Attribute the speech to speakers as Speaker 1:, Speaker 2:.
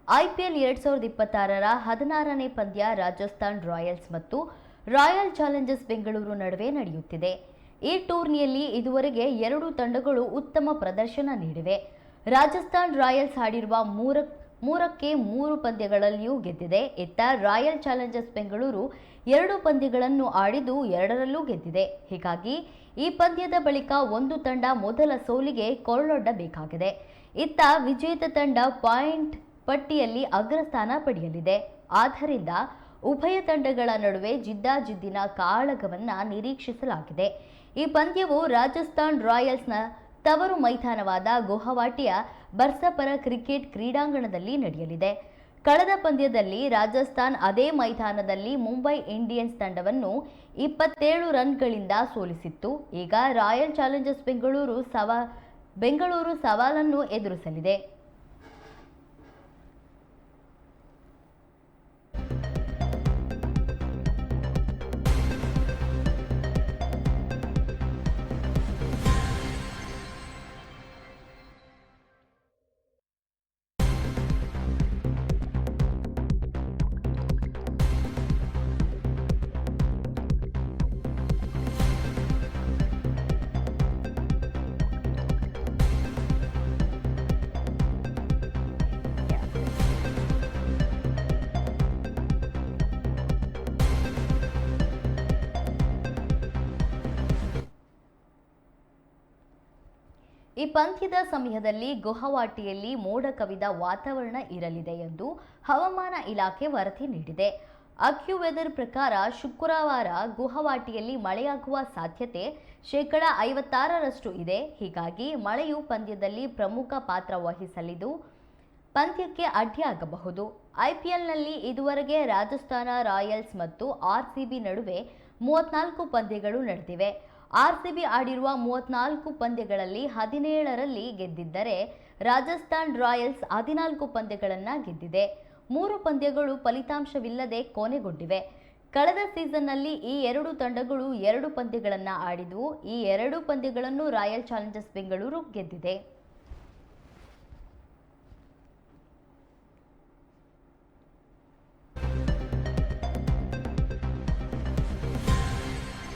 Speaker 1: IPL 2026ರ 16ನೇ ಪಂದ್ಯ Rajasthan Royals ಮತ್ತು royal Challengers Bengaluru ನಡುವೆ ನಡೆಯುತ್ತಿದೆ. ಈ ಟೂರ್ನಿಯಲ್ಲಿ ಇದುವರೆಗೆ ಎರಡೂ ತಂಡಗಳು ಉತ್ತಮ ಪ್ರದರ್ಶನ ನೀಡಿವೆ. ರಾಜಸ್ಥಾನ್ ರಾಯಲ್ಸ್ ಆಡಿರುವ ಮೂರಕ್ಕೆ 3 ಪಂದ್ಯಗಳಲ್ಲಿಯೂ ಗೆದ್ದಿದೆ. ಇತ್ತ ರಾಯಲ್ ಚಾಲೆಂಜರ್ಸ್ ಬೆಂಗಳೂರು 2 ಪಂದ್ಯಗಳನ್ನು ಆಡಿದ್ದು 2ರಲ್ಲೂ ಗೆದ್ದಿದೆ. ಹೀಗಾಗಿ ಈ ಪಂದ್ಯದ ಬಳಿಕ ಒಂದು ತಂಡ ಮೊದಲ ಸೋಲಿಗೆ ಕೊರಳೊಡ್ಡಬೇಕಾಗಿದೆ. ಇತ್ತ ವಿಜೇತ ತಂಡ ಪಾಯಿಂಟ್ ಪಟ್ಟಿಯಲ್ಲಿ ಅಗ್ರಸ್ಥಾನ ಪಡೆಯಲಿದೆ. ಆದ್ದರಿಂದ ಉಭಯ ತಂಡಗಳ ನಡುವೆ ಜಿದ್ದಾಜಿದ್ದಿನ ಕಾಳಗವನ್ನ ನಿರೀಕ್ಷಿಸಲಾಗಿದೆ. ಈ ಪಂದ್ಯವು ರಾಜಸ್ಥಾನ್ ರಾಯಲ್ಸ್ನ ತವರು ಮೈದಾನವಾದ ಗುವಾಹಟಿಯ ಬರ್ಸಪರ ಕ್ರಿಕೆಟ್ ಕ್ರೀಡಾಂಗಣದಲ್ಲಿ ನಡೆಯಲಿದೆ. ಕಳೆದ ಪಂದ್ಯದಲ್ಲಿ ರಾಜಸ್ಥಾನ್ ಅದೇ ಮೈದಾನದಲ್ಲಿ ಮುಂಬೈ ಇಂಡಿಯನ್ಸ್ ತಂಡವನ್ನು 27 ರನ್ಗಳಿಂದ ಸೋಲಿಸಿತ್ತು. ಈಗ ರಾಯಲ್ ಚಾಲೆಂಜರ್ಸ್ ಬೆಂಗಳೂರು ಸವಾಲನ್ನು ಎದುರಿಸಲಿದೆ. ಈ ಪಂದ್ಯದ ಸಮಯದಲ್ಲಿ ಗುವಾಹಟಿಯಲ್ಲಿ ಮೋಡ ಕವಿದ ವಾತಾವರಣ ಇರಲಿದೆ ಎಂದು ಹವಾಮಾನ ಇಲಾಖೆ ವರದಿ ನೀಡಿದೆ. ಅಕ್ಯುವೆದರ್ ಪ್ರಕಾರ ಶುಕ್ರವಾರ ಗುವಾಹಟಿಯಲ್ಲಿ ಮಳೆಯಾಗುವ ಸಾಧ್ಯತೆ 56% ಇದೆ. ಹೀಗಾಗಿ ಮಳೆಯು ಪಂದ್ಯದಲ್ಲಿ ಪ್ರಮುಖ ಪಾತ್ರ ವಹಿಸಲಿದ್ದು ಪಂದ್ಯಕ್ಕೆ ಅಡ್ಡಿಯಾಗಬಹುದು. ಐಪಿಎಲ್ನಲ್ಲಿ ಇದುವರೆಗೆ ರಾಜಸ್ಥಾನ ರಾಯಲ್ಸ್ ಮತ್ತು ಆರ್ಸಿಬಿ ನಡುವೆ 34 ಪಂದ್ಯಗಳು ನಡೆದಿವೆ. ಆರ್ಸಿಬಿ ಆಡಿರುವ 34 ಪಂದ್ಯಗಳಲ್ಲಿ 17ರಲ್ಲಿ ಗೆದ್ದಿದ್ದರೆ ರಾಜಸ್ಥಾನ್ ರಾಯಲ್ಸ್ 14 ಪಂದ್ಯಗಳನ್ನು ಗೆದ್ದಿದೆ. 3 ಪಂದ್ಯಗಳು ಫಲಿತಾಂಶವಿಲ್ಲದೆ ಕೊನೆಗೊಂಡಿವೆ. ಕಳೆದ ಸೀಸನ್ನಲ್ಲಿ ಈ ಎರಡೂ ತಂಡಗಳು 2 ಪಂದ್ಯಗಳನ್ನು ಆಡಿದವು. ಈ 2 ಪಂದ್ಯಗಳನ್ನು ರಾಯಲ್ ಚಾಲೆಂಜರ್ಸ್ ಬೆಂಗಳೂರು ಗೆದ್ದಿದೆ.